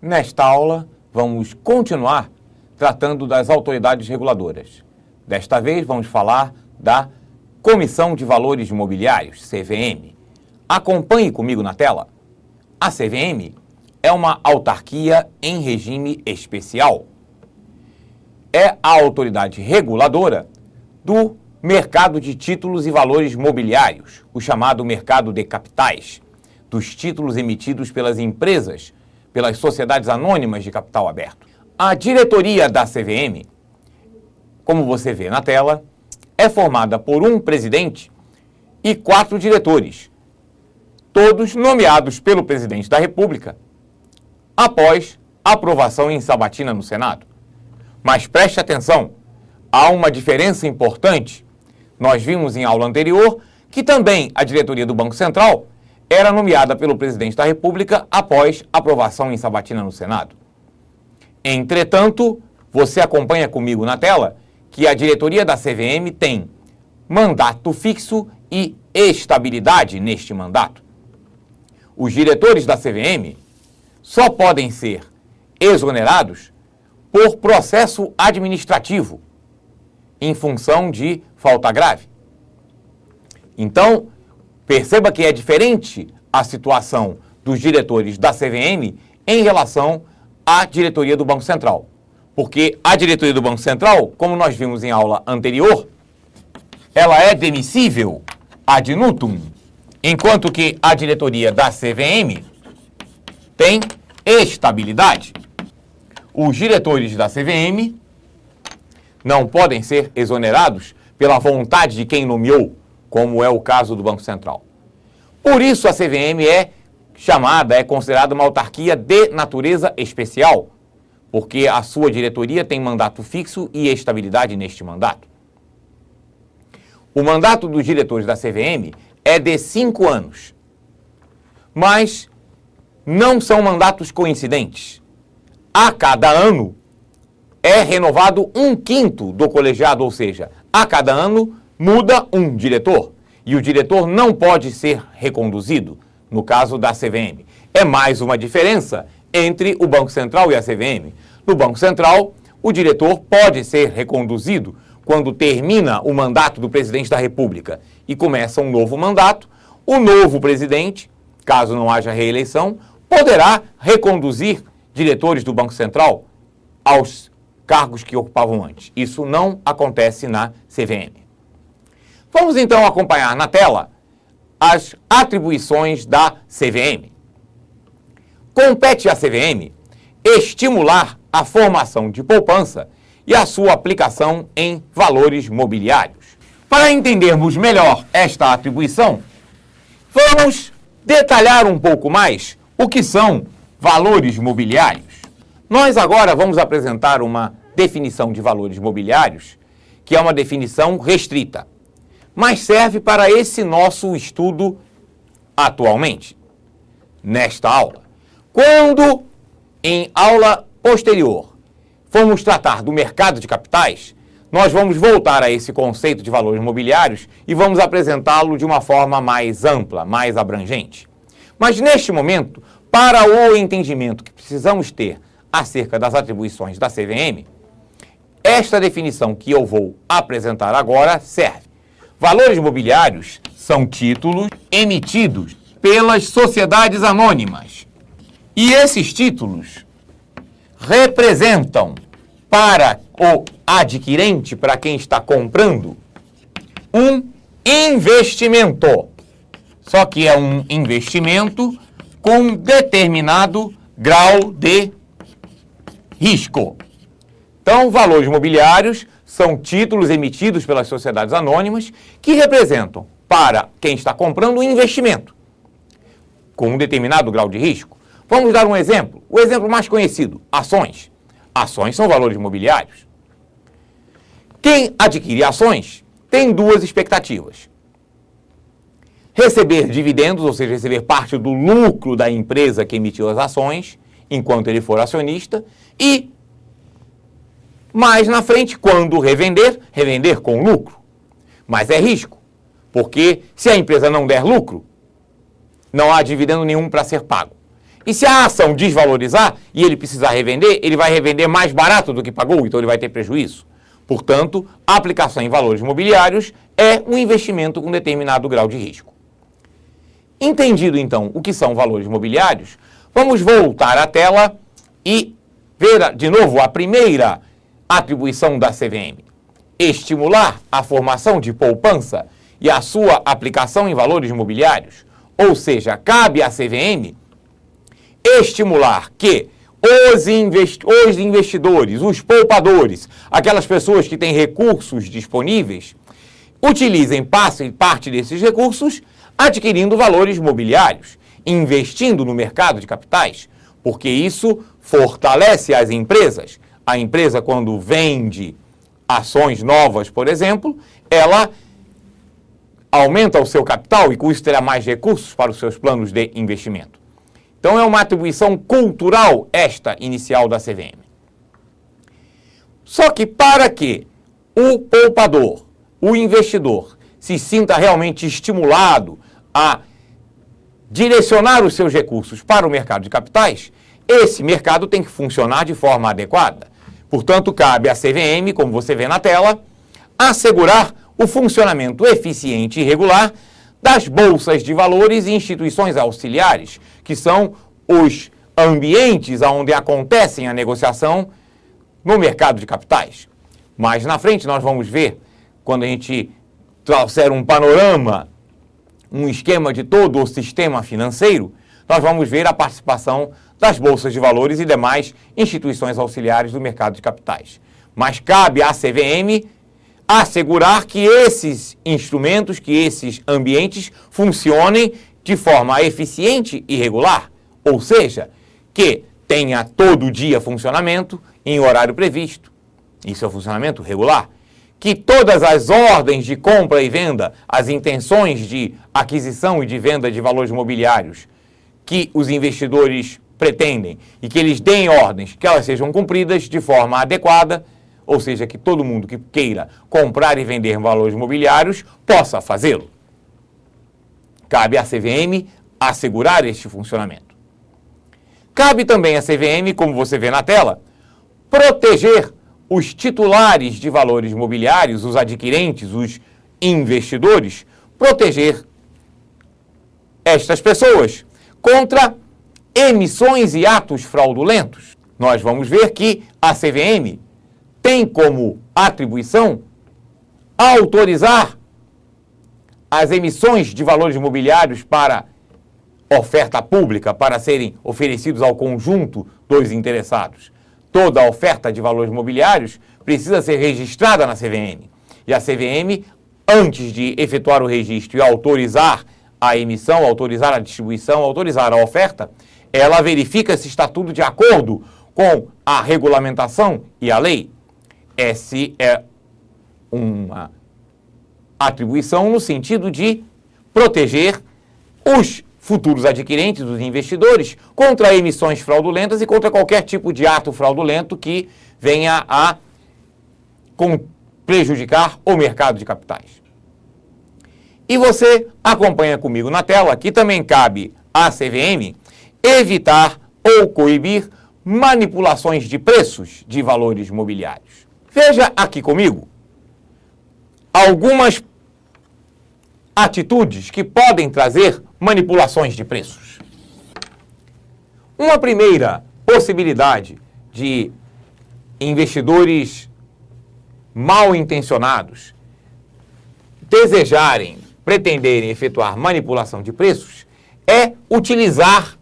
Nesta aula, vamos continuar tratando das autoridades reguladoras. Desta vez, vamos falar da Comissão de Valores Mobiliários, CVM. Acompanhe comigo na tela. A CVM é uma autarquia em regime especial. É a autoridade reguladora do mercado de títulos e valores mobiliários, o chamado mercado de capitais, dos títulos emitidos pelas empresas, pelas sociedades anônimas de capital aberto. A diretoria da CVM, como você vê na tela, é formada por um presidente e 4 diretores, todos nomeados pelo presidente da República, após aprovação em sabatina no Senado. Mas preste atenção, há uma diferença importante. Nós vimos em aula anterior que também a diretoria do Banco Central era nomeada pelo presidente da República após aprovação em sabatina no Senado. Entretanto, você acompanha comigo na tela que a diretoria da CVM tem mandato fixo e estabilidade neste mandato. Os diretores da CVM só podem ser exonerados por processo administrativo, em função de falta grave. Então, perceba que é diferente a situação dos diretores da CVM em relação à diretoria do Banco Central. Porque a diretoria do Banco Central, como nós vimos em aula anterior, ela é demissível ad nutum, enquanto que a diretoria da CVM tem estabilidade. Os diretores da CVM não podem ser exonerados pela vontade de quem nomeou, como é o caso do Banco Central. Por isso a CVM é considerada uma autarquia de natureza especial, porque a sua diretoria tem mandato fixo e estabilidade neste mandato. O mandato dos diretores da CVM é de 5 anos, mas não são mandatos coincidentes. A cada ano é renovado 1/5 do colegiado, ou seja, a cada ano muda um diretor. E o diretor não pode ser reconduzido, no caso da CVM. É mais uma diferença entre o Banco Central e a CVM. No Banco Central, o diretor pode ser reconduzido quando termina o mandato do presidente da República e começa um novo mandato. O novo presidente, caso não haja reeleição, poderá reconduzir diretores do Banco Central aos cargos que ocupavam antes. Isso não acontece na CVM. Vamos então acompanhar na tela as atribuições da CVM. Compete à CVM estimular a formação de poupança e a sua aplicação em valores mobiliários. Para entendermos melhor esta atribuição, vamos detalhar um pouco mais o que são valores mobiliários. Nós agora vamos apresentar uma definição de valores mobiliários, que é uma definição restrita, mas serve para esse nosso estudo atualmente, nesta aula. Quando, em aula posterior, formos tratar do mercado de capitais, nós vamos voltar a esse conceito de valores mobiliários e vamos apresentá-lo de uma forma mais ampla, mais abrangente. Mas, neste momento, para o entendimento que precisamos ter acerca das atribuições da CVM, esta definição que eu vou apresentar agora serve. Valores mobiliários são títulos emitidos pelas sociedades anônimas. E esses títulos representam para o adquirente, para quem está comprando, um investimento. Só que é um investimento com determinado grau de risco. Então, valores mobiliários são títulos emitidos pelas sociedades anônimas que representam, para quem está comprando, um investimento com um determinado grau de risco. Vamos dar um exemplo. O exemplo mais conhecido, ações. Ações são valores mobiliários. Quem adquire ações tem 2 expectativas. Receber dividendos, ou seja, receber parte do lucro da empresa que emitiu as ações, enquanto ele for acionista, e mais na frente, quando revender, revender com lucro. Mas é risco, porque se a empresa não der lucro, não há dividendo nenhum para ser pago. E se a ação desvalorizar e ele precisar revender, ele vai revender mais barato do que pagou, então ele vai ter prejuízo. Portanto, a aplicação em valores imobiliários é um investimento com determinado grau de risco. Entendido, então, o que são valores imobiliários, vamos voltar à tela e ver de novo a primeira atribuição da CVM. Estimular a formação de poupança e a sua aplicação em valores imobiliários. Ou seja, cabe à CVM estimular que os investidores, os poupadores, aquelas pessoas que têm recursos disponíveis, utilizem parte desses recursos adquirindo valores imobiliários, investindo no mercado de capitais, porque isso fortalece as empresas. A empresa, quando vende ações novas, por exemplo, ela aumenta o seu capital e com isso terá mais recursos para os seus planos de investimento. Então é uma atribuição cultural esta inicial da CVM. Só que para que o poupador, o investidor, se sinta realmente estimulado a direcionar os seus recursos para o mercado de capitais, esse mercado tem que funcionar de forma adequada. Portanto, cabe à CVM, como você vê na tela, assegurar o funcionamento eficiente e regular das bolsas de valores e instituições auxiliares, que são os ambientes onde acontecem a negociação no mercado de capitais. Mais na frente nós vamos ver, quando a gente trouxer um panorama, um esquema de todo o sistema financeiro, nós vamos ver a participação das bolsas de valores e demais instituições auxiliares do mercado de capitais. Mas cabe à CVM assegurar que esses instrumentos, que esses ambientes funcionem de forma eficiente e regular, ou seja, que tenha todo dia funcionamento em horário previsto. Isso é o funcionamento regular. Que todas as ordens de compra e venda, as intenções de aquisição e de venda de valores imobiliários que os investidores pretendem e que eles deem ordens, que elas sejam cumpridas de forma adequada, ou seja, que todo mundo que queira comprar e vender valores imobiliários possa fazê-lo. Cabe à CVM assegurar este funcionamento. Cabe também à CVM, como você vê na tela, proteger os titulares de valores imobiliários, os adquirentes, os investidores, proteger estas pessoas contra emissões e atos fraudulentos. Nós vamos ver que a CVM tem como atribuição autorizar as emissões de valores imobiliários para oferta pública, para serem oferecidos ao conjunto dos interessados. Toda a oferta de valores imobiliários precisa ser registrada na CVM. E a CVM, antes de efetuar o registro e autorizar a emissão, autorizar a distribuição, autorizar a oferta, ela verifica se está tudo de acordo com a regulamentação e a lei. Essa é uma atribuição no sentido de proteger os futuros adquirentes, os investidores, contra emissões fraudulentas e contra qualquer tipo de ato fraudulento que venha a prejudicar o mercado de capitais. E você acompanha comigo na tela que também cabe à CVM evitar ou coibir manipulações de preços de valores imobiliários. Veja aqui comigo algumas atitudes que podem trazer manipulações de preços. Uma primeira possibilidade de investidores mal intencionados desejarem, pretenderem efetuar manipulação de preços é utilizar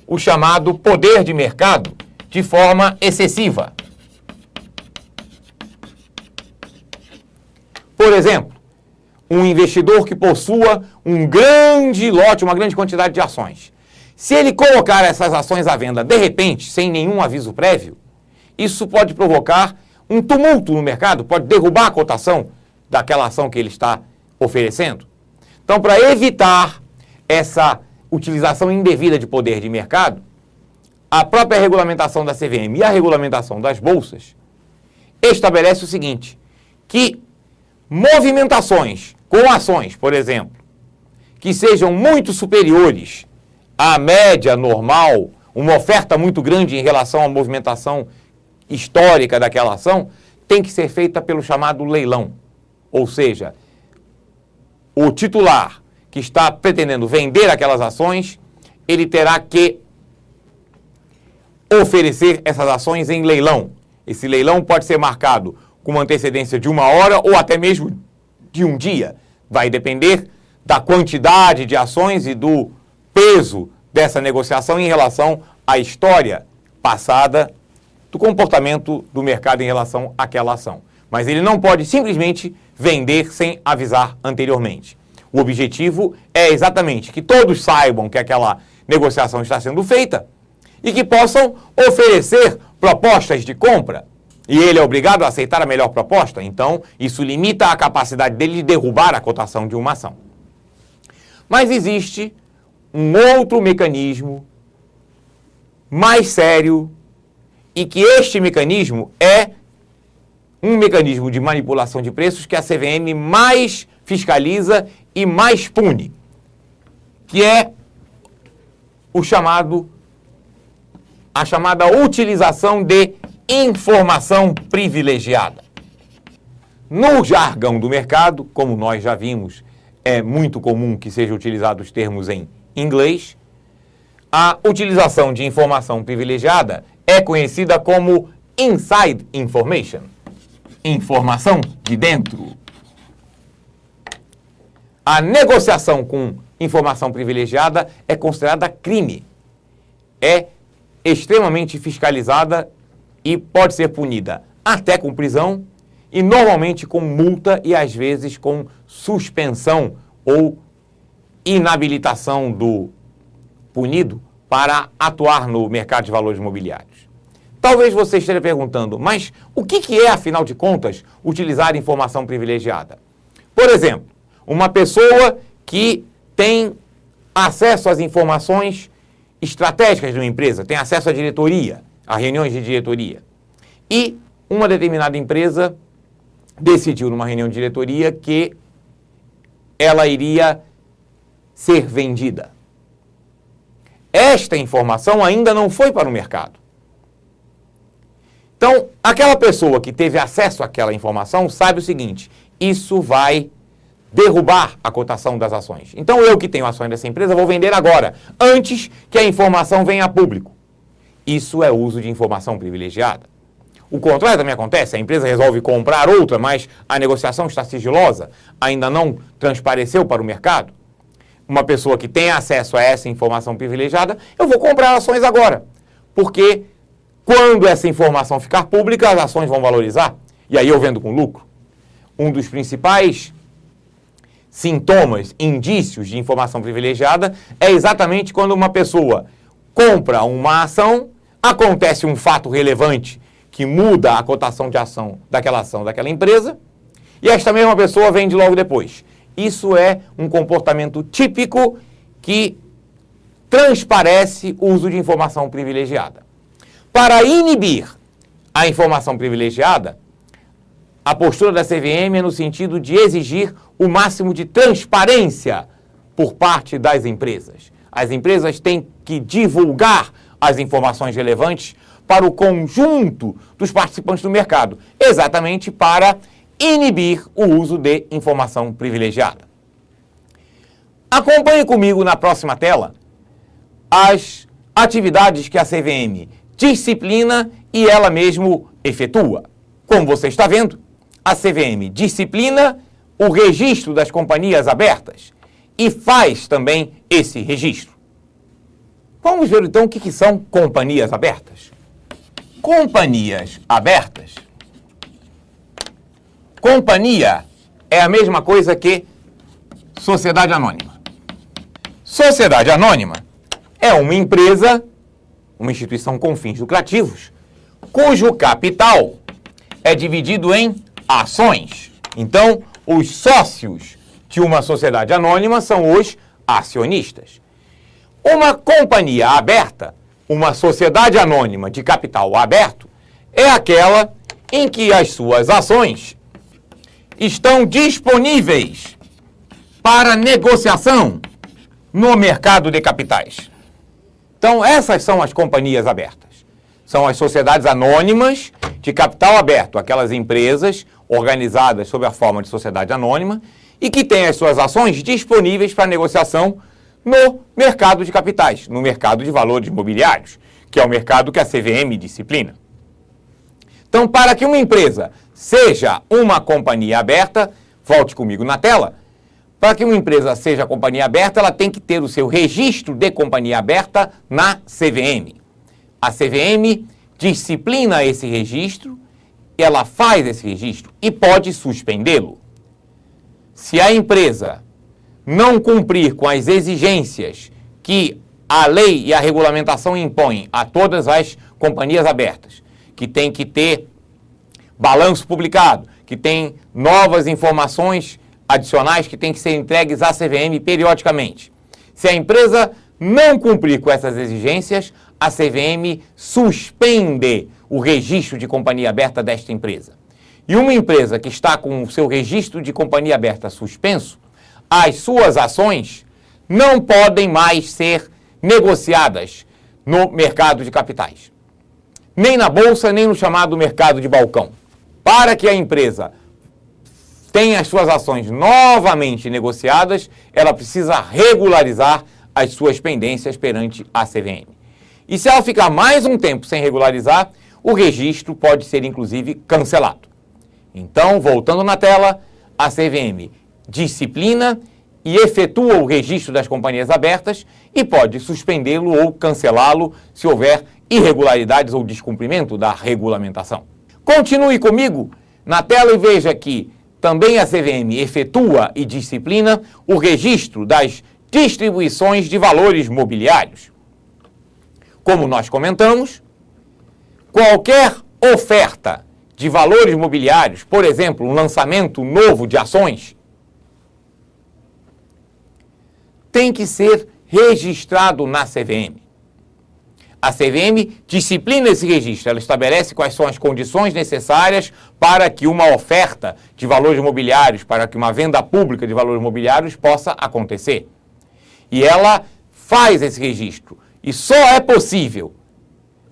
o chamado poder de mercado de forma excessiva. Por exemplo, um investidor que possua um grande lote, uma grande quantidade de ações. Se ele colocar essas ações à venda de repente, sem nenhum aviso prévio, isso pode provocar um tumulto no mercado, pode derrubar a cotação daquela ação que ele está oferecendo. Então, para evitar essa utilização indevida de poder de mercado, a própria regulamentação da CVM e a regulamentação das bolsas estabelece o seguinte, que movimentações com ações, por exemplo, que sejam muito superiores a média normal, uma oferta muito grande em relação à movimentação histórica daquela ação, tem que ser feita pelo chamado leilão. Ou seja, o titular que está pretendendo vender aquelas ações, ele terá que oferecer essas ações em leilão. Esse leilão pode ser marcado com uma antecedência de 1 hora ou até mesmo de um dia. Vai depender da quantidade de ações e do peso dessa negociação em relação à história passada do comportamento do mercado em relação àquela ação. Mas ele não pode simplesmente vender sem avisar anteriormente. O objetivo é exatamente que todos saibam que aquela negociação está sendo feita e que possam oferecer propostas de compra. E ele é obrigado a aceitar a melhor proposta, então isso limita a capacidade dele de derrubar a cotação de uma ação. Mas existe um outro mecanismo mais sério e que este mecanismo é um mecanismo de manipulação de preços que a CVM mais fiscaliza e mais pune, que é a chamada utilização de informação privilegiada. No jargão do mercado, como nós já vimos, é muito comum que sejam utilizados os termos em inglês. A utilização de informação privilegiada é conhecida como inside information, informação de dentro. A negociação com informação privilegiada é considerada crime. É extremamente fiscalizada e pode ser punida até com prisão e normalmente com multa e às vezes com suspensão ou inabilitação do punido para atuar no mercado de valores imobiliários. Talvez você esteja perguntando, mas o que é, afinal de contas, utilizar informação privilegiada? Por exemplo, uma pessoa que tem acesso às informações estratégicas de uma empresa, tem acesso à diretoria, a reuniões de diretoria. E uma determinada empresa decidiu numa reunião de diretoria que ela iria ser vendida. Esta informação ainda não foi para o mercado. Então, aquela pessoa que teve acesso àquela informação sabe o seguinte: isso vai derrubar a cotação das ações. Então, eu que tenho ações dessa empresa vou vender agora, antes que a informação venha a público. Isso é uso de informação privilegiada. O contrário também acontece, a empresa resolve comprar outra, mas a negociação está sigilosa, ainda não transpareceu para o mercado. Uma pessoa que tem acesso a essa informação privilegiada, eu vou comprar ações agora, porque quando essa informação ficar pública, as ações vão valorizar, e aí eu vendo com lucro. Um dos principais sintomas, indícios de informação privilegiada é exatamente quando uma pessoa compra uma ação, acontece um fato relevante que muda a cotação de ação daquela empresa, e esta mesma pessoa vende logo depois. Isso é um comportamento típico que transparece o uso de informação privilegiada. Para inibir a informação privilegiada, a postura da CVM é no sentido de exigir o máximo de transparência por parte das empresas. As empresas têm que divulgar as informações relevantes para o conjunto dos participantes do mercado, exatamente para inibir o uso de informação privilegiada. Acompanhe comigo na próxima tela as atividades que a CVM disciplina e ela mesmo efetua. Como você está vendo, a CVM disciplina o registro das companhias abertas e faz também esse registro. Vamos ver então o que são companhias abertas. Companhias abertas. Companhia é a mesma coisa que sociedade anônima. Sociedade anônima é uma empresa, uma instituição com fins lucrativos, cujo capital é dividido em ações. Então, os sócios de uma sociedade anônima são os acionistas. Uma companhia aberta, uma sociedade anônima de capital aberto, é aquela em que as suas ações estão disponíveis para negociação no mercado de capitais. Então, essas são as companhias abertas. São as sociedades anônimas de capital aberto, aquelas empresas organizadas sob a forma de sociedade anônima e que têm as suas ações disponíveis para negociação no mercado de capitais, no mercado de valores imobiliários, que é o mercado que a CVM disciplina. Então, para que uma empresa seja uma companhia aberta, volte comigo na tela, para que uma empresa seja companhia aberta, ela tem que ter o seu registro de companhia aberta na CVM. A CVM disciplina esse registro, ela faz esse registro e pode suspendê-lo. Se a empresa não cumprir com as exigências que a lei e a regulamentação impõem a todas as companhias abertas, que tem que ter balanço publicado, que tem novas informações adicionais que têm que ser entregues à CVM periodicamente. Se a empresa não cumprir com essas exigências, a CVM suspende o registro de companhia aberta desta empresa. E uma empresa que está com o seu registro de companhia aberta suspenso, as suas ações não podem mais ser negociadas no mercado de capitais. Nem na bolsa, nem no chamado mercado de balcão. Para que a empresa tenha as suas ações novamente negociadas, ela precisa regularizar as suas pendências perante a CVM. E se ela ficar mais um tempo sem regularizar, o registro pode ser, inclusive, cancelado. Então, voltando na tela, a CVM disciplina e efetua o registro das companhias abertas e pode suspendê-lo ou cancelá-lo se houver irregularidades ou descumprimento da regulamentação. Continue comigo na tela e veja que também a CVM efetua e disciplina o registro das distribuições de valores mobiliários. Como nós comentamos, qualquer oferta de valores mobiliários, por exemplo, um lançamento novo de ações, tem que ser registrado na CVM. A CVM disciplina esse registro, ela estabelece quais são as condições necessárias para que uma oferta de valores imobiliários, para que uma venda pública de valores imobiliários possa acontecer. E ela faz esse registro. E só é possível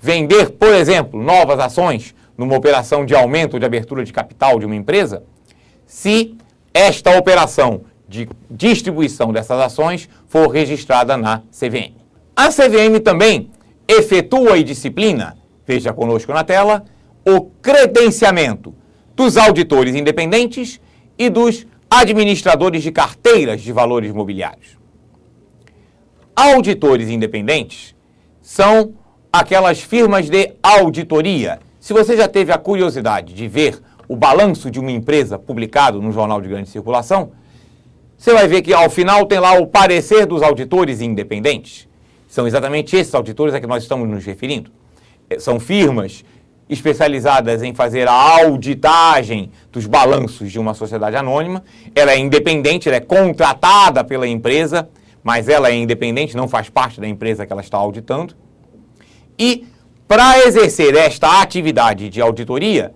vender, por exemplo, novas ações numa operação de aumento ou de abertura de capital de uma empresa, se esta operação de distribuição dessas ações for registrada na CVM. A CVM também efetua e disciplina, veja conosco na tela, o credenciamento dos auditores independentes e dos administradores de carteiras de valores imobiliários. Auditores independentes são aquelas firmas de auditoria. Se você já teve a curiosidade de ver o balanço de uma empresa publicado no jornal de grande circulação, você vai ver que ao final tem lá o parecer dos auditores independentes. São exatamente esses auditores a que nós estamos nos referindo. São firmas especializadas em fazer a auditagem dos balanços de uma sociedade anônima. Ela é independente, ela é contratada pela empresa, mas ela é independente, não faz parte da empresa que ela está auditando. E para exercer esta atividade de auditoria,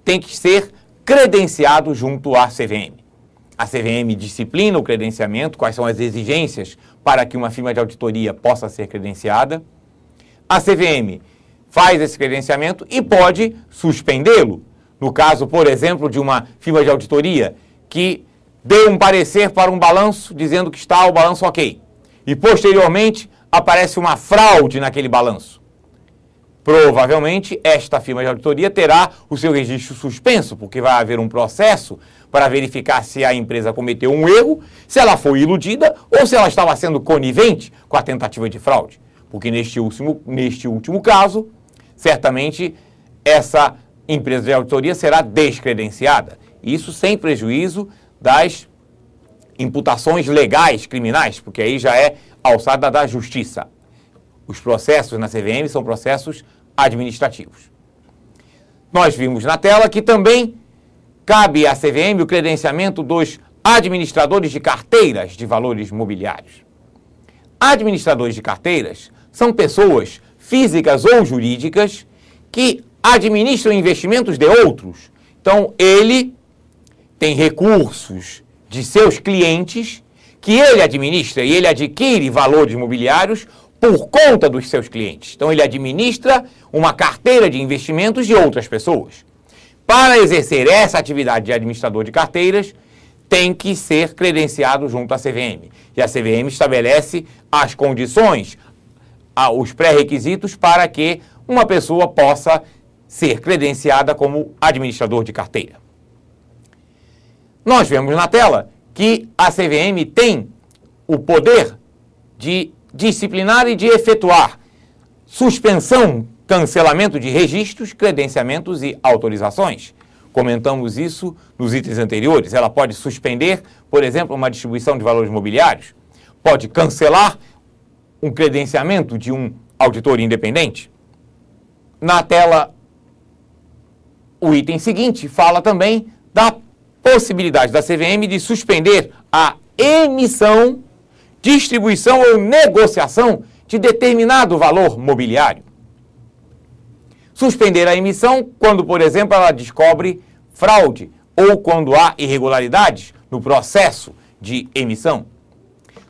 tem que ser credenciado junto à CVM. A CVM disciplina o credenciamento, quais são as exigências para que uma firma de auditoria possa ser credenciada. A CVM faz esse credenciamento e pode suspendê-lo. No caso, por exemplo, de uma firma de auditoria que deu um parecer para um balanço dizendo que está o balanço ok. E posteriormente aparece uma fraude naquele balanço. Provavelmente esta firma de auditoria terá o seu registro suspenso, porque vai haver um processo para verificar se a empresa cometeu um erro, se ela foi iludida ou se ela estava sendo conivente com a tentativa de fraude. Porque neste último caso, certamente essa empresa de auditoria será descredenciada. Isso sem prejuízo das imputações legais criminais, porque aí já é alçada da justiça. Os processos na CVM são processos administrativos. Nós vimos na tela que também cabe à CVM o credenciamento dos administradores de carteiras de valores mobiliários. Administradores de carteiras são pessoas físicas ou jurídicas que administram investimentos de outros. Então, ele tem recursos de seus clientes que ele administra e ele adquire valores imobiliários por conta dos seus clientes. Então, ele administra uma carteira de investimentos de outras pessoas. Para exercer essa atividade de administrador de carteiras, tem que ser credenciado junto à CVM. E a CVM estabelece as condições, os pré-requisitos para que uma pessoa possa ser credenciada como administrador de carteira. Nós vemos na tela que a CVM tem o poder de disciplinar e de efetuar suspensão, cancelamento de registros, credenciamentos e autorizações. Comentamos isso nos itens anteriores. Ela pode suspender, por exemplo, uma distribuição de valores mobiliários, pode cancelar um credenciamento de um auditor independente. Na tela, o item seguinte fala também da possibilidade da CVM de suspender a emissão, distribuição ou negociação de determinado valor mobiliário. Suspender a emissão quando, por exemplo, ela descobre fraude ou quando há irregularidades no processo de emissão.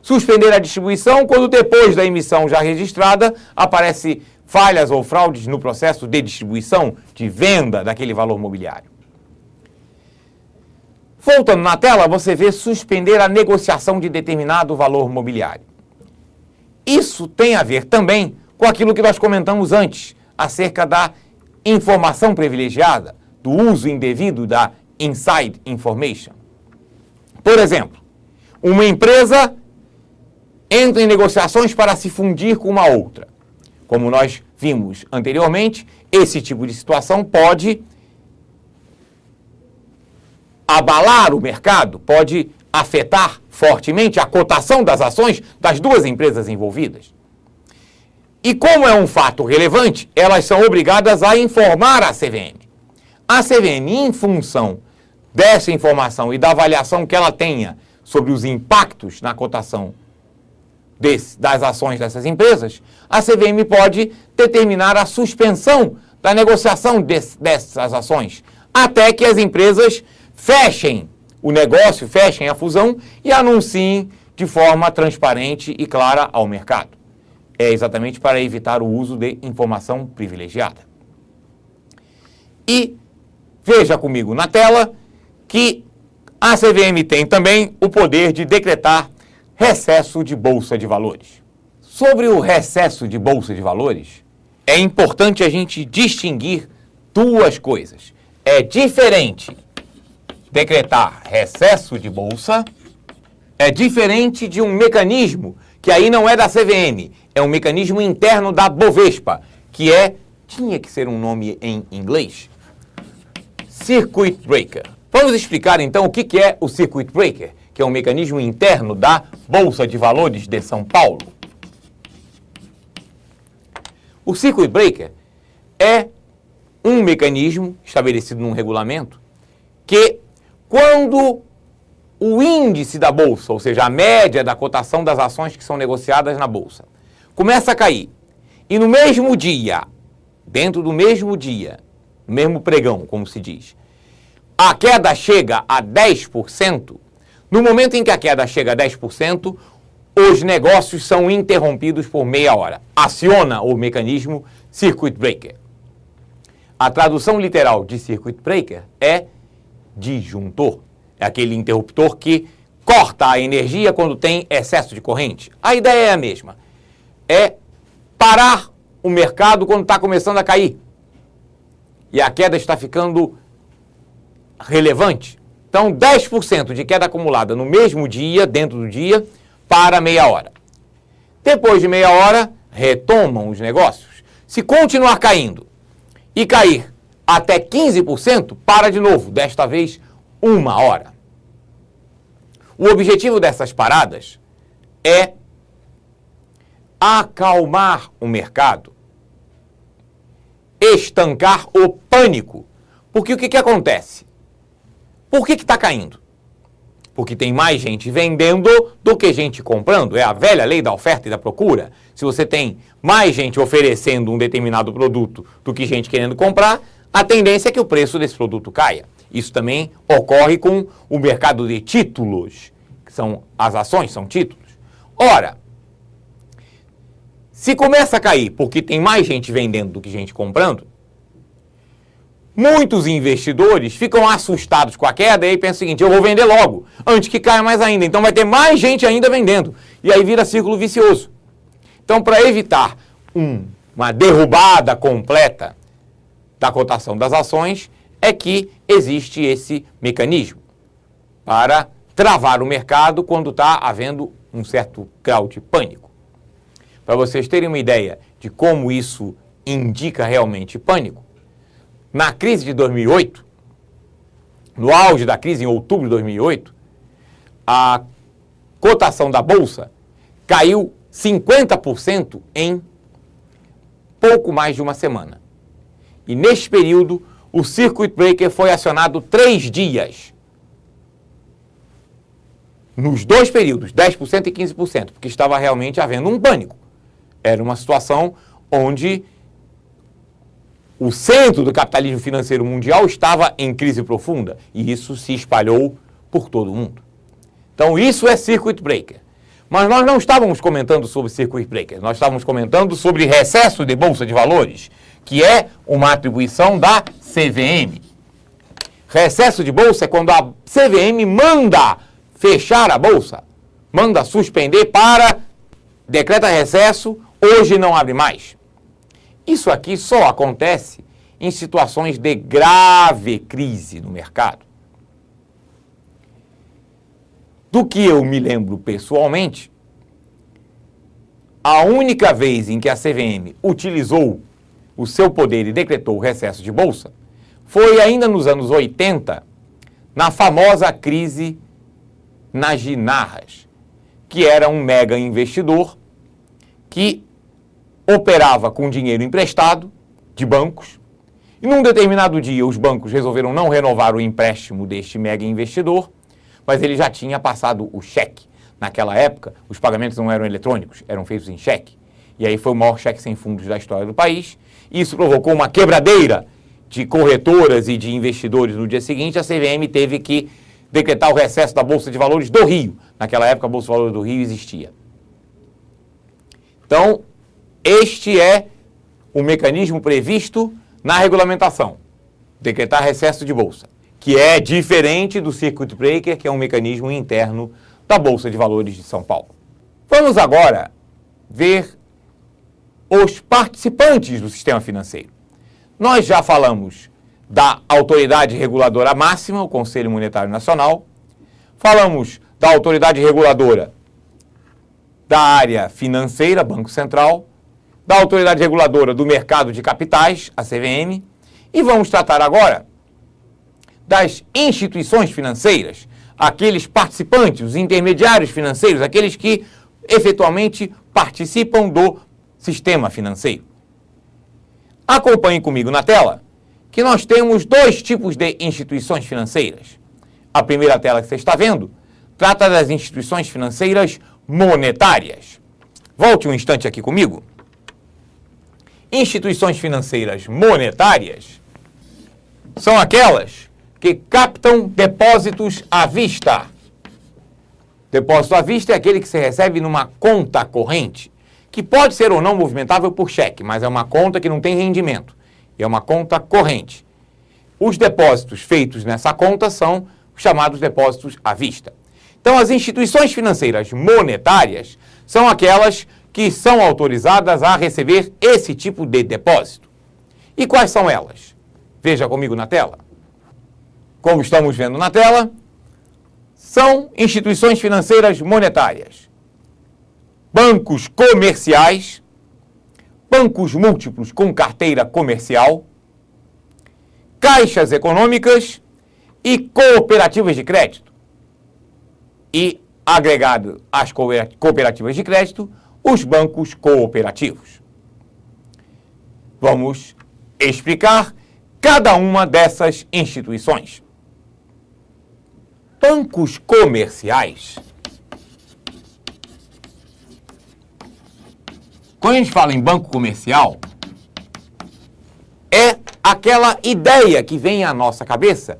Suspender a distribuição quando, depois da emissão já registrada, aparece falhas ou fraudes no processo de distribuição, de venda daquele valor mobiliário. Voltando na tela, você vê suspender a negociação de determinado valor mobiliário. Isso tem a ver também com aquilo que nós comentamos antes, acerca da informação privilegiada, do uso indevido da inside information. Por exemplo, uma empresa entra em negociações para se fundir com uma outra. Como nós vimos anteriormente, esse tipo de situação pode abalar o mercado, pode afetar fortemente a cotação das ações das duas empresas envolvidas. E como é um fato relevante, elas são obrigadas a informar a CVM. A CVM, em função dessa informação e da avaliação que ela tenha sobre os impactos na cotação das ações dessas empresas, a CVM pode determinar a suspensão da negociação dessas ações, até que as empresas fechem o negócio, fechem a fusão e anunciem de forma transparente e clara ao mercado. É exatamente para evitar o uso de informação privilegiada. E veja comigo na tela que a CVM tem também o poder de decretar recesso de bolsa de valores. Sobre o recesso de bolsa de valores, é importante a gente distinguir duas coisas. É diferente decretar recesso de bolsa, é diferente de um mecanismo que aí não é da CVM, é um mecanismo interno da Bovespa, que tinha que ser um nome em inglês, Circuit Breaker. Vamos explicar então o que é o Circuit Breaker, que é um mecanismo interno da Bolsa de Valores de São Paulo. O Circuit Breaker é um mecanismo estabelecido num regulamento que, quando o índice da Bolsa, ou seja, a média da cotação das ações que são negociadas na Bolsa, começa a cair, e no mesmo dia, dentro do mesmo dia, no mesmo pregão, como se diz, a queda chega a 10%, no momento em que a queda chega a 10%, os negócios são interrompidos por meia hora. Aciona o mecanismo Circuit Breaker. A tradução literal de Circuit Breaker é disjuntor. É aquele interruptor que corta a energia quando tem excesso de corrente. A ideia é a mesma. É parar o mercado quando está começando a cair. E a queda está ficando relevante. Então, 10% de queda acumulada no mesmo dia, dentro do dia, para meia hora. Depois de meia hora, retomam os negócios. Se continuar caindo e cair até 15%, para de novo, desta vez, 1 hora. O objetivo dessas paradas é acalmar o mercado, estancar o pânico. Porque o que acontece? Por que está caindo? Porque tem mais gente vendendo do que gente comprando. É a velha lei da oferta e da procura. Se você tem mais gente oferecendo um determinado produto do que gente querendo comprar, a tendência é que o preço desse produto caia. Isso também ocorre com o mercado de títulos, que são as ações, são títulos. Ora, Se começa a cair porque tem mais gente vendendo do que gente comprando, muitos investidores ficam assustados com a queda e aí pensam o seguinte: eu vou vender logo, antes que caia mais ainda. Então vai ter mais gente ainda vendendo. E aí vira círculo vicioso. Então, para evitar uma derrubada completa da cotação das ações, é que existe esse mecanismo para travar o mercado quando está havendo um certo grau de pânico. Para vocês terem uma ideia de como isso indica realmente pânico, na crise de 2008, no auge da crise, em outubro de 2008, a cotação da Bolsa caiu 50% em pouco mais de uma semana. E neste período, o Circuit Breaker foi acionado 3 dias. Nos dois períodos, 10% e 15%, porque estava realmente havendo um pânico. Era uma situação onde o centro do capitalismo financeiro mundial estava em crise profunda e isso se espalhou por todo o mundo. Então isso é Circuit Breaker. Mas nós não estávamos comentando sobre Circuit Breaker, nós estávamos comentando sobre recesso de Bolsa de Valores, que é uma atribuição da CVM. Recesso de Bolsa é quando a CVM manda fechar a Bolsa, manda suspender para, decreta recesso, hoje não abre mais. Isso aqui só acontece em situações de grave crise no mercado. Do que eu me lembro pessoalmente, a única vez em que a CVM utilizou o seu poder e decretou o recesso de bolsa foi ainda nos anos 80, na famosa crise nas ginarras, que era um mega investidor que operava com dinheiro emprestado de bancos, e num determinado dia os bancos resolveram não renovar o empréstimo deste mega investidor, mas ele já tinha passado o cheque. Naquela época, os pagamentos não eram eletrônicos, eram feitos em cheque. E aí foi o maior cheque sem fundos da história do país. Isso provocou uma quebradeira de corretoras e de investidores no dia seguinte. A CVM teve que decretar o recesso da Bolsa de Valores do Rio. Naquela época, a Bolsa de Valores do Rio existia. Então, este é o mecanismo previsto na regulamentação. Decretar recesso de bolsa, que é diferente do Circuit Breaker, que é um mecanismo interno da Bolsa de Valores de São Paulo. Vamos agora ver os participantes do sistema financeiro. Nós já falamos da autoridade reguladora máxima, o Conselho Monetário Nacional. Falamos da autoridade reguladora da área financeira, Banco Central, da autoridade reguladora do mercado de capitais, a CVM, e vamos tratar agora das instituições financeiras, aqueles participantes, os intermediários financeiros, aqueles que efetualmente participam do sistema financeiro. Acompanhem comigo na tela que nós temos dois tipos de instituições financeiras. A primeira tela que você está vendo trata das instituições financeiras monetárias. Volte um instante aqui comigo. Instituições financeiras monetárias são aquelas que captam depósitos à vista. Depósito à vista é aquele que se recebe numa conta corrente, que pode ser ou não movimentável por cheque, mas é uma conta que não tem rendimento. É uma conta corrente. Os depósitos feitos nessa conta são chamados depósitos à vista. Então, as instituições financeiras monetárias são aquelas que são autorizadas a receber esse tipo de depósito. E quais são elas? Veja comigo na tela. Como estamos vendo na tela, são instituições financeiras monetárias, bancos comerciais, bancos múltiplos com carteira comercial, caixas econômicas e cooperativas de crédito. E, agregado às cooperativas de crédito, os bancos cooperativos. Vamos explicar cada uma dessas instituições. Bancos comerciais. Quando a gente fala em banco comercial, é aquela ideia que vem à nossa cabeça,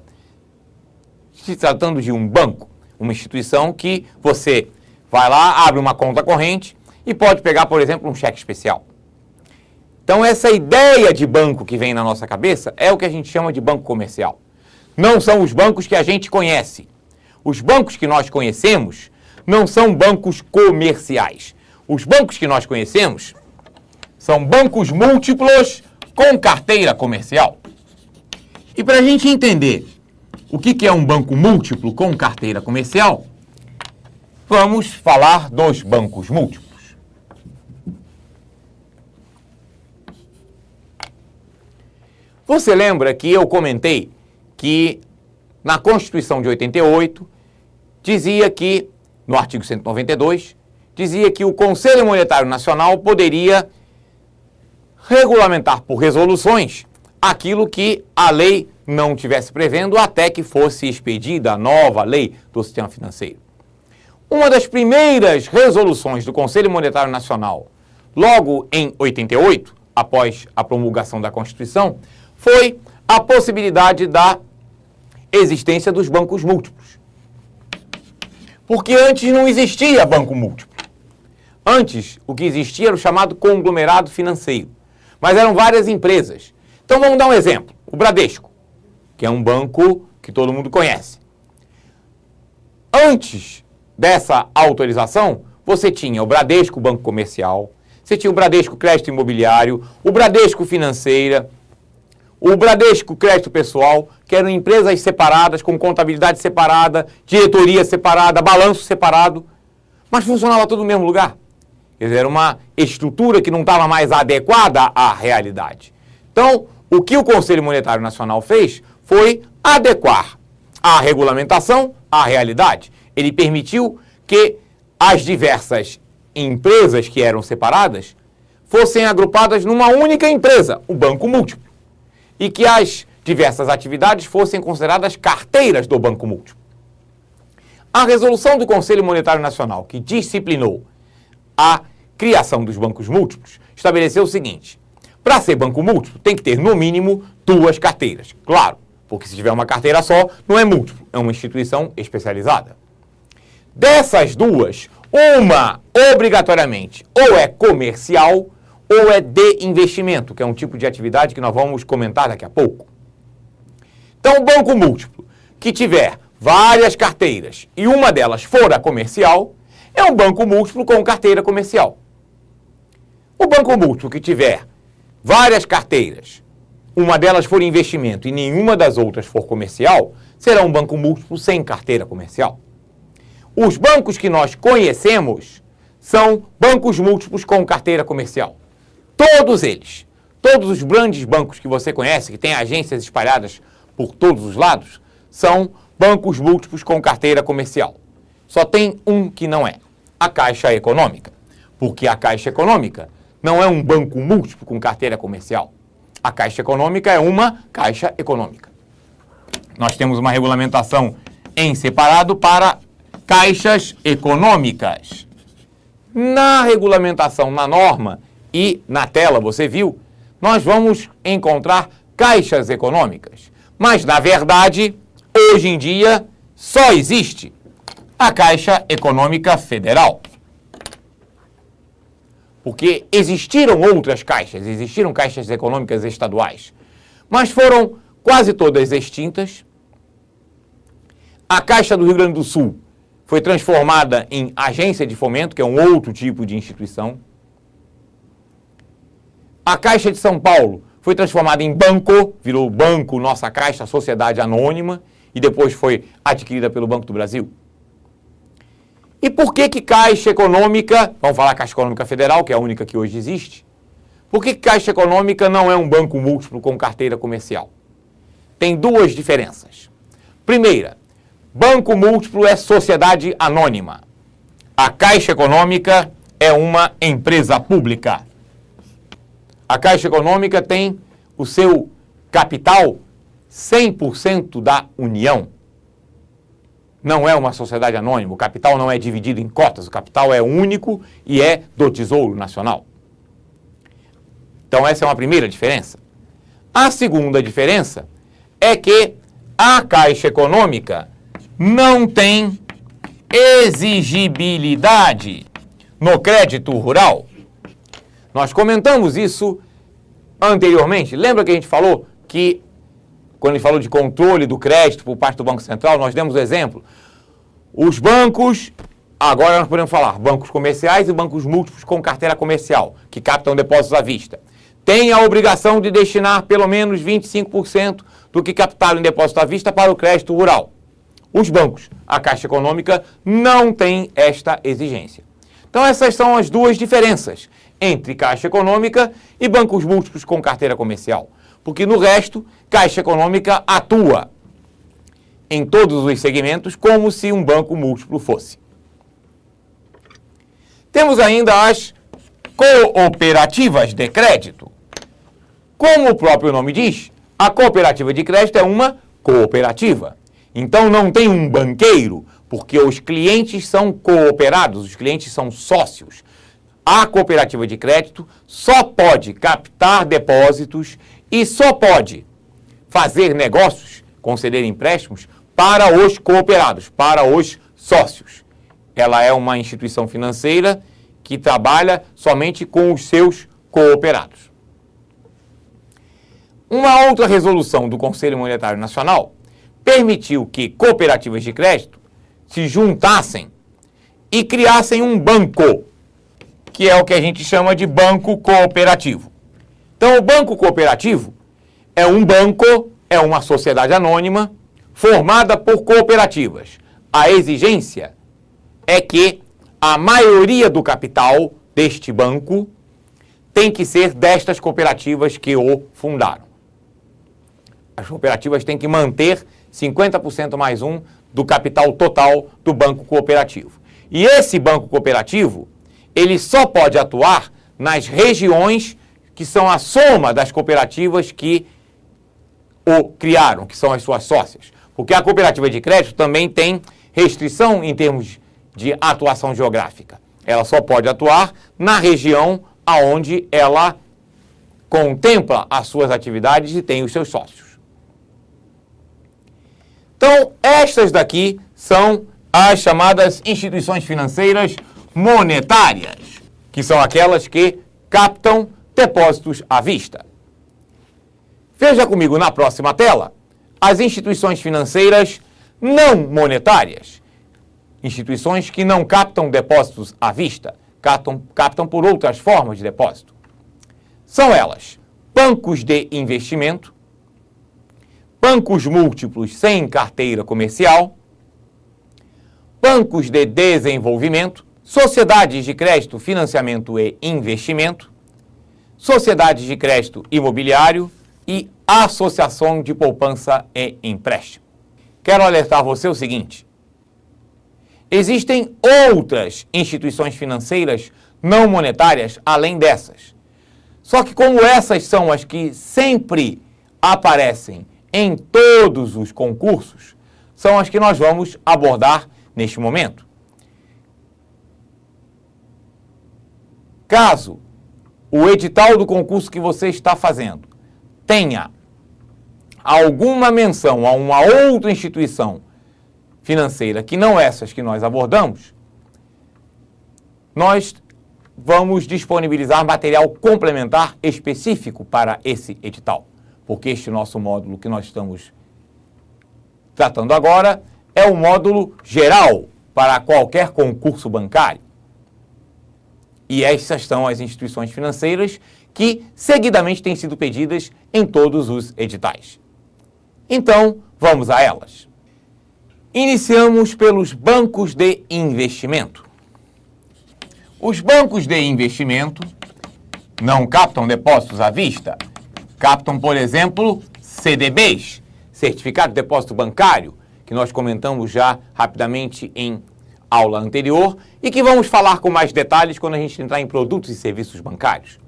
se tratando de um banco, uma instituição que você vai lá, abre uma conta corrente e pode pegar, por exemplo, um cheque especial. Então, essa ideia de banco que vem na nossa cabeça é o que a gente chama de banco comercial. Não são os bancos que a gente conhece. Os bancos que nós conhecemos não são bancos comerciais. Os bancos que nós conhecemos são bancos múltiplos com carteira comercial. E para a gente entender o que é um banco múltiplo com carteira comercial, vamos falar dos bancos múltiplos. Você lembra que eu comentei que na Constituição de 88 dizia que, no artigo 192, dizia que o Conselho Monetário Nacional poderia regulamentar por resoluções aquilo que a lei não tivesse prevendo até que fosse expedida a nova lei do sistema financeiro. Uma das primeiras resoluções do Conselho Monetário Nacional, logo em 88, após a promulgação da Constituição, foi a possibilidade da existência dos bancos múltiplos. Porque antes não existia banco múltiplo. Antes, o que existia era o chamado conglomerado financeiro. Mas eram várias empresas. Então vamos dar um exemplo. O Bradesco, que é um banco que todo mundo conhece. Antes dessa autorização, você tinha o Bradesco Banco Comercial, você tinha o Bradesco Crédito Imobiliário, o Bradesco Financeira, o Bradesco Crédito Pessoal, que eram empresas separadas, com contabilidade separada, diretoria separada, balanço separado, mas funcionava tudo no mesmo lugar. Quer dizer, era uma estrutura que não estava mais adequada à realidade. Então, o que o Conselho Monetário Nacional fez foi adequar a regulamentação à realidade. Ele permitiu que as diversas empresas que eram separadas fossem agrupadas numa única empresa, o Banco Múltiplo, e que as diversas atividades fossem consideradas carteiras do Banco Múltiplo. A resolução do Conselho Monetário Nacional, que disciplinou a criação dos bancos múltiplos, estabeleceu o seguinte: para ser banco múltiplo, tem que ter, no mínimo, 2 carteiras. Claro, porque se tiver uma carteira só, não é múltiplo, é uma instituição especializada. Dessas 2, uma, obrigatoriamente, ou é comercial, ou é de investimento, que é um tipo de atividade que nós vamos comentar daqui a pouco. Então, o banco múltiplo que tiver várias carteiras e uma delas for a comercial, é um banco múltiplo com carteira comercial. O banco múltiplo que tiver várias carteiras, uma delas for investimento e nenhuma das outras for comercial, será um banco múltiplo sem carteira comercial. Os bancos que nós conhecemos são bancos múltiplos com carteira comercial. Todos eles, todos os grandes bancos que você conhece, que têm agências espalhadas por todos os lados, são bancos múltiplos com carteira comercial. Só tem um que não é, a Caixa Econômica. Porque a Caixa Econômica não é um banco múltiplo com carteira comercial. A Caixa Econômica é uma Caixa Econômica. Nós temos uma regulamentação em separado para caixas econômicas. Na regulamentação, na norma e na tela, você viu, nós vamos encontrar caixas econômicas. Mas, na verdade, hoje em dia, só existe a Caixa Econômica Federal. Porque existiram outras caixas, existiram caixas econômicas estaduais, mas foram quase todas extintas. A Caixa do Rio Grande do Sul foi transformada em agência de fomento, que é um outro tipo de instituição. A Caixa de São Paulo foi transformada em banco, virou Banco Nossa Caixa, Sociedade Anônima, e depois foi adquirida pelo Banco do Brasil. E por que Caixa Econômica, vamos falar Caixa Econômica Federal, que é a única que hoje existe, por que Caixa Econômica não é um banco múltiplo com carteira comercial? Tem 2 diferenças. Primeira, banco múltiplo é sociedade anônima. A Caixa Econômica é uma empresa pública. A Caixa Econômica tem o seu capital 100% da União. Não é uma sociedade anônima, o capital não é dividido em cotas, o capital é único e é do Tesouro Nacional. Então essa é uma primeira diferença. A segunda diferença é que a Caixa Econômica não tem exigibilidade no crédito rural? Nós comentamos isso anteriormente. Lembra que a gente falou que, quando a gente falou de controle do crédito por parte do Banco Central, nós demos o exemplo. Os bancos, agora nós podemos falar, bancos comerciais e bancos múltiplos com carteira comercial, que captam depósitos à vista, têm a obrigação de destinar pelo menos 25% do que captaram em depósito à vista para o crédito rural. Os bancos, a Caixa Econômica, não tem esta exigência. Então essas são as duas diferenças entre Caixa Econômica e bancos múltiplos com carteira comercial. Porque no resto, Caixa Econômica atua em todos os segmentos como se um banco múltiplo fosse. Temos ainda as cooperativas de crédito. Como o próprio nome diz, a cooperativa de crédito é uma cooperativa. Então não tem um banqueiro, porque os clientes são cooperados, os clientes são sócios. A cooperativa de crédito só pode captar depósitos e só pode fazer negócios, conceder empréstimos para os cooperados, para os sócios. Ela é uma instituição financeira que trabalha somente com os seus cooperados. Uma outra resolução do Conselho Monetário Nacional permitiu que cooperativas de crédito se juntassem e criassem um banco, que é o que a gente chama de banco cooperativo. Então, o banco cooperativo é um banco, é uma sociedade anônima formada por cooperativas. A exigência é que a maioria do capital deste banco tem que ser destas cooperativas que o fundaram. As cooperativas têm que manter 50% mais um do capital total do banco cooperativo. E esse banco cooperativo, ele só pode atuar nas regiões que são a soma das cooperativas que o criaram, que são as suas sócias. Porque a cooperativa de crédito também tem restrição em termos de atuação geográfica. Ela só pode atuar na região aonde ela contempla as suas atividades e tem os seus sócios. Então, estas daqui são as chamadas instituições financeiras monetárias, que são aquelas que captam depósitos à vista. Veja comigo na próxima tela as instituições financeiras não monetárias, instituições que não captam depósitos à vista, captam por outras formas de depósito. São elas: bancos de investimento, bancos múltiplos sem carteira comercial, bancos de desenvolvimento, sociedades de crédito, financiamento e investimento, sociedades de crédito imobiliário e associação de poupança e empréstimo. Quero alertar você o seguinte: existem outras instituições financeiras não monetárias além dessas. Só que como essas são as que sempre aparecem em todos os concursos, são as que nós vamos abordar neste momento. Caso o edital do concurso que você está fazendo tenha alguma menção a uma outra instituição financeira que não essas que nós abordamos, nós vamos disponibilizar material complementar específico para esse edital, porque este nosso módulo que nós estamos tratando agora é um módulo geral para qualquer concurso bancário. E essas são as instituições financeiras que seguidamente têm sido pedidas em todos os editais. Então, vamos a elas. Iniciamos pelos bancos de investimento. Os bancos de investimento não captam depósitos à vista, captam, por exemplo, CDBs, Certificado de Depósito Bancário, que nós comentamos já rapidamente em aula anterior e que vamos falar com mais detalhes quando a gente entrar em produtos e serviços bancários.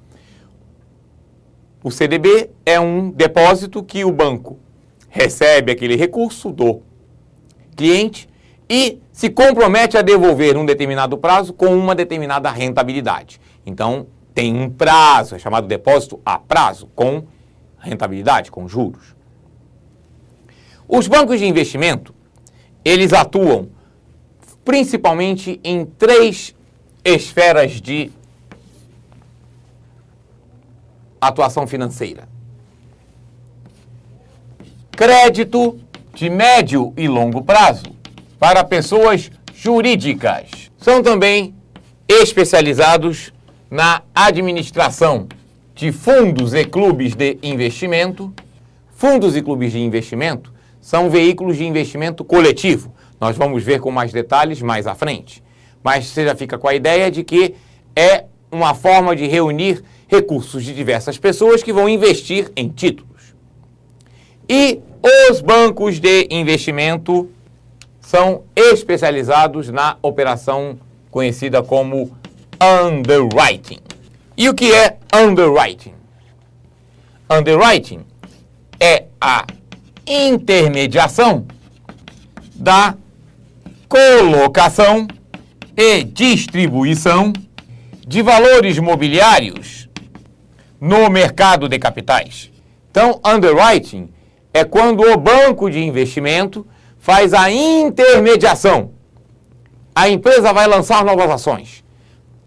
O CDB é um depósito que o banco recebe aquele recurso do cliente e se compromete a devolver num determinado prazo com uma determinada rentabilidade. Então, tem um prazo, é chamado depósito a prazo, com rentabilidade, com juros. Os bancos de investimento, eles atuam principalmente em três esferas de atuação financeira. Crédito de médio e longo prazo para pessoas jurídicas. São também especializados na administração de fundos e clubes de investimento. Fundos e clubes de investimento são veículos de investimento coletivo. Nós vamos ver com mais detalhes mais à frente. Mas você já fica com a ideia de que é uma forma de reunir recursos de diversas pessoas que vão investir em títulos. E os bancos de investimento são especializados na operação conhecida como underwriting. E o que é underwriting? Underwriting é a intermediação da colocação e distribuição de valores mobiliários no mercado de capitais. Então, underwriting é quando o banco de investimento faz a intermediação. A empresa vai lançar novas ações.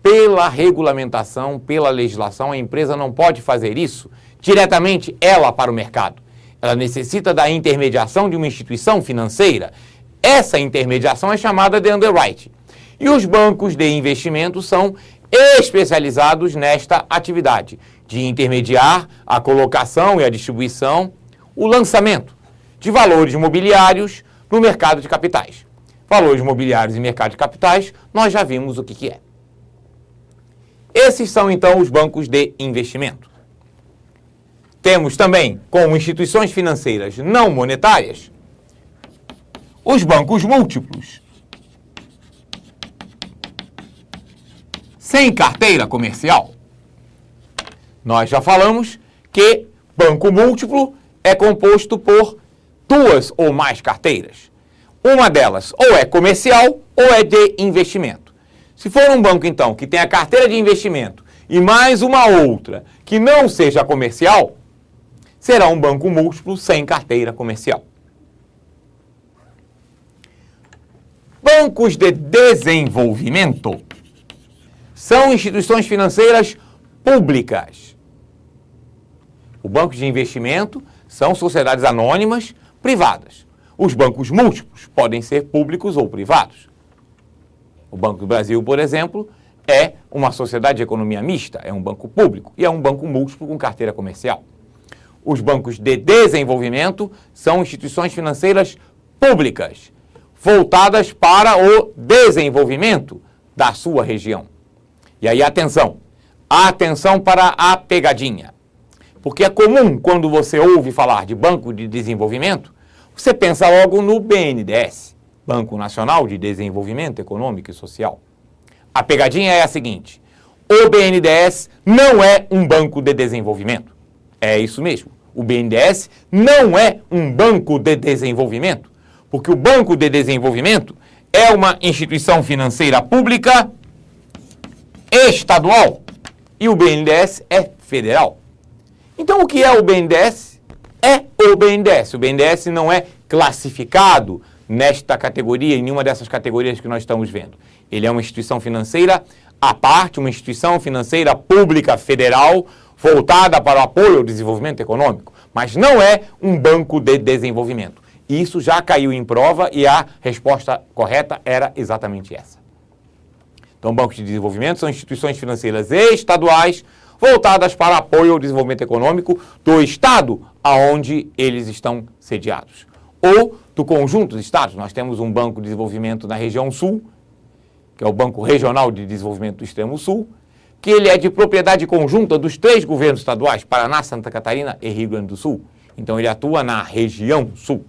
Pela regulamentação, pela legislação, a empresa não pode fazer isso diretamente ela para o mercado. Ela necessita da intermediação de uma instituição financeira. Essa intermediação é chamada de underwriting. E os bancos de investimento são especializados nesta atividade de intermediar a colocação e a distribuição, o lançamento de valores mobiliários no mercado de capitais. Valores mobiliários e mercado de capitais, nós já vimos o que é. Esses são, então, os bancos de investimento. Temos também, como instituições financeiras não monetárias, os bancos múltiplos, sem carteira comercial. Nós já falamos que banco múltiplo é composto por duas ou mais carteiras. Uma delas ou é comercial ou é de investimento. Se for um banco, então, que tem a carteira de investimento e mais uma outra que não seja comercial, será um banco múltiplo sem carteira comercial. Bancos de desenvolvimento são instituições financeiras públicas. O banco de investimento são sociedades anônimas privadas. Os bancos múltiplos podem ser públicos ou privados. O Banco do Brasil, por exemplo, é uma sociedade de economia mista, é um banco público e é um banco múltiplo com carteira comercial. Os bancos de desenvolvimento são instituições financeiras públicas, voltadas para o desenvolvimento da sua região. E aí, atenção para a pegadinha. Porque é comum, quando você ouve falar de banco de desenvolvimento, você pensa logo no BNDES, Banco Nacional de Desenvolvimento Econômico e Social. A pegadinha é a seguinte: o BNDES não é um banco de desenvolvimento. É isso mesmo. O BNDES não é um banco de desenvolvimento, porque o Banco de Desenvolvimento é uma instituição financeira pública estadual e o BNDES é federal. Então, o que é o BNDES? É o BNDES. O BNDES não é classificado nesta categoria, em nenhuma dessas categorias que nós estamos vendo. Ele é uma instituição financeira à parte, uma instituição financeira pública federal voltada para o apoio ao desenvolvimento econômico, mas não é um banco de desenvolvimento. Isso já caiu em prova e a resposta correta era exatamente essa. Então, bancos de desenvolvimento são instituições financeiras estaduais voltadas para apoio ao desenvolvimento econômico do estado aonde eles estão sediados. Ou do conjunto dos estados. Nós temos um banco de desenvolvimento na região sul, que é o Banco Regional de Desenvolvimento do Extremo Sul, que ele é de propriedade conjunta dos 3 governos estaduais, Paraná, Santa Catarina e Rio Grande do Sul. Então, ele atua na região sul.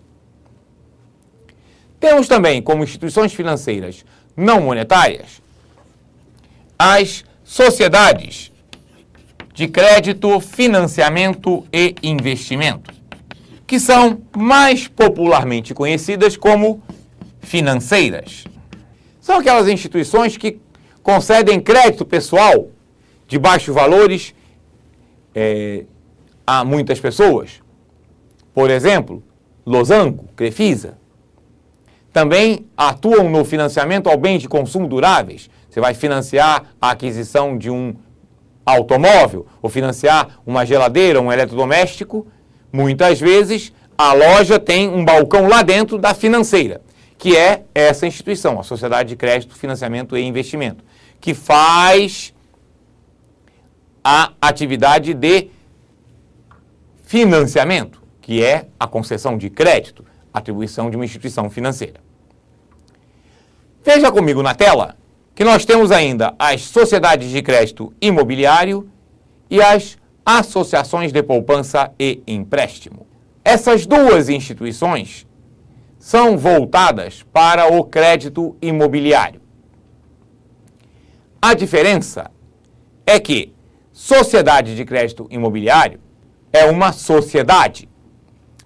Temos também, como instituições financeiras não monetárias, as sociedades de crédito, financiamento e investimento, que são mais popularmente conhecidas como financeiras. São aquelas instituições que concedem crédito pessoal de baixos valores a muitas pessoas. Por exemplo, Losango, Crefisa. Também atuam no financiamento ao bens de consumo duráveis, Você vai financiar a aquisição de um automóvel ou financiar uma geladeira, um eletrodoméstico. Muitas vezes a loja tem um balcão lá dentro da financeira, que é essa instituição, a Sociedade de Crédito, Financiamento e Investimento, que faz a atividade de financiamento, que é a concessão de crédito, atribuição de uma instituição financeira. Veja comigo na tela que nós temos ainda as sociedades de crédito imobiliário e as associações de poupança e empréstimo. Essas duas instituições são voltadas para o crédito imobiliário. A diferença é que sociedade de crédito imobiliário é uma sociedade.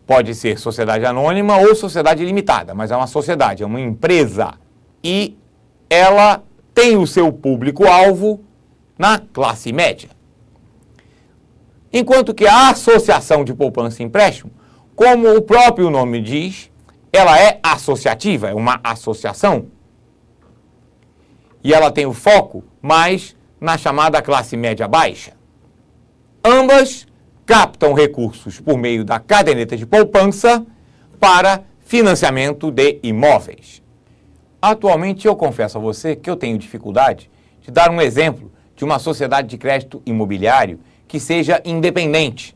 Pode ser sociedade anônima ou sociedade limitada, mas é uma sociedade, é uma empresa. E ela tem o seu público-alvo na classe média. Enquanto que a associação de poupança e empréstimo, como o próprio nome diz, ela é associativa, é uma associação. E ela tem o foco mais na chamada classe média baixa. Ambas captam recursos por meio da caderneta de poupança para financiamento de imóveis. Atualmente, eu confesso a você que eu tenho dificuldade de dar um exemplo de uma sociedade de crédito imobiliário que seja independente,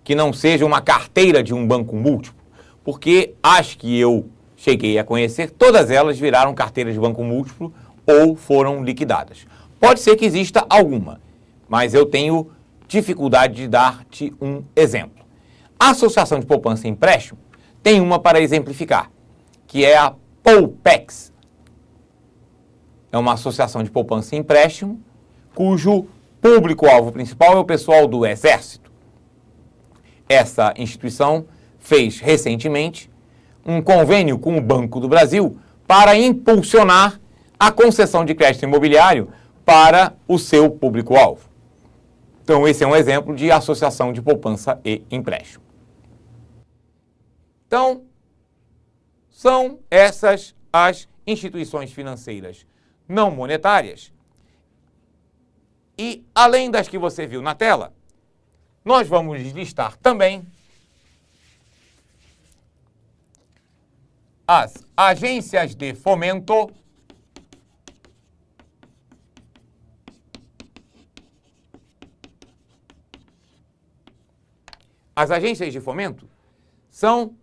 que não seja uma carteira de um banco múltiplo, porque as que eu cheguei a conhecer, todas elas viraram carteiras de banco múltiplo ou foram liquidadas. Pode ser que exista alguma, mas eu tenho dificuldade de dar-te um exemplo. A Associação de Poupança e Empréstimo tem uma para exemplificar, que é a Poupex. É uma associação de poupança e empréstimo, cujo público-alvo principal é o pessoal do Exército. Essa instituição fez recentemente um convênio com o Banco do Brasil para impulsionar a concessão de crédito imobiliário para o seu público-alvo. Então, esse é um exemplo de associação de poupança e empréstimo. Então, são essas as instituições financeiras não monetárias. E, além das que você viu na tela, nós vamos listar também as agências de fomento, as agências de fomento são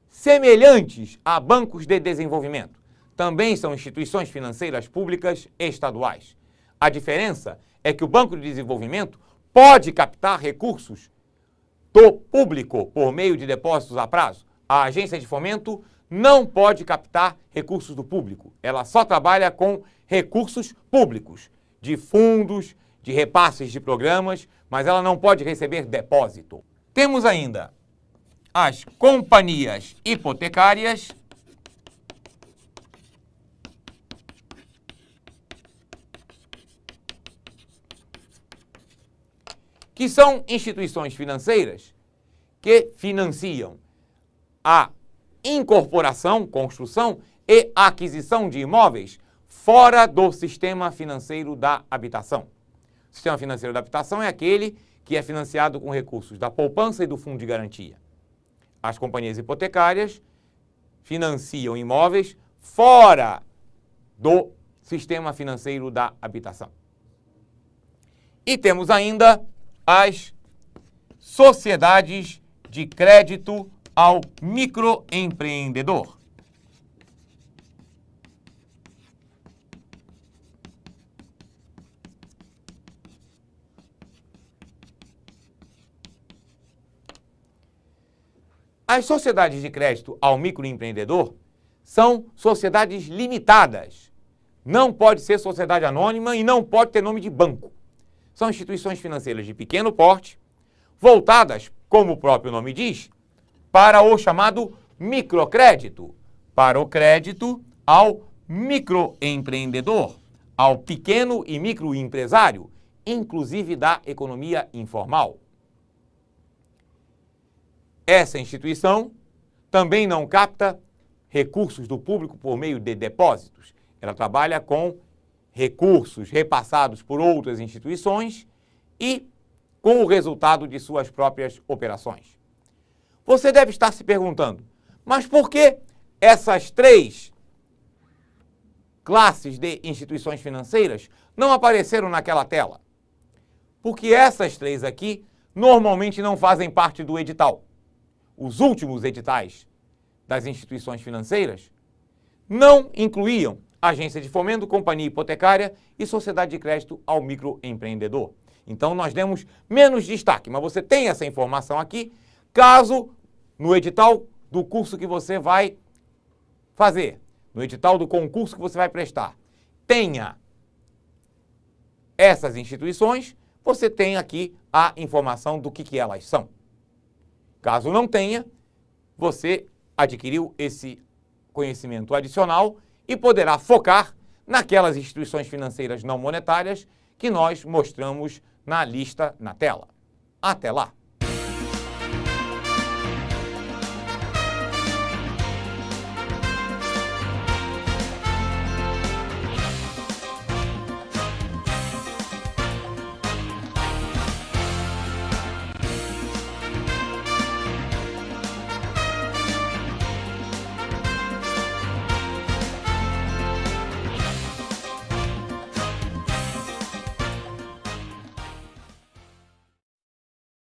semelhantes a bancos de desenvolvimento. Também são instituições financeiras públicas estaduais. A diferença é que o Banco de Desenvolvimento pode captar recursos do público por meio de depósitos a prazo. A agência de fomento não pode captar recursos do público. Ela só trabalha com recursos públicos, de fundos, de repasses de programas, mas ela não pode receber depósito. Temos ainda as companhias hipotecárias, que são instituições financeiras que financiam a incorporação, construção e aquisição de imóveis fora do sistema financeiro da habitação. O sistema financeiro da habitação é aquele que é financiado com recursos da poupança e do fundo de garantia. As companhias hipotecárias financiam imóveis fora do sistema financeiro da habitação. E temos ainda as sociedades de crédito ao microempreendedor. As sociedades de crédito ao microempreendedor são sociedades limitadas. Não pode ser sociedade anônima e não pode ter nome de banco. São instituições financeiras de pequeno porte, voltadas, como o próprio nome diz, para o chamado microcrédito, para o crédito ao microempreendedor, ao pequeno e microempresário, inclusive da economia informal. Essa instituição também não capta recursos do público por meio de depósitos. Ela trabalha com recursos repassados por outras instituições e com o resultado de suas próprias operações. Você deve estar se perguntando, mas por que essas três classes de instituições financeiras não apareceram naquela tela? Porque essas três aqui normalmente não fazem parte do edital. Os últimos editais das instituições financeiras não incluíam agência de fomento, companhia hipotecária e sociedade de crédito ao microempreendedor. Então nós demos menos destaque, mas você tem essa informação aqui, caso no edital do curso que você vai fazer, no edital do concurso que você vai prestar, tenha essas instituições, você tem aqui a informação do que elas são. Caso não tenha, você adquiriu esse conhecimento adicional e poderá focar naquelas instituições financeiras não monetárias que nós mostramos na lista na tela. Até lá!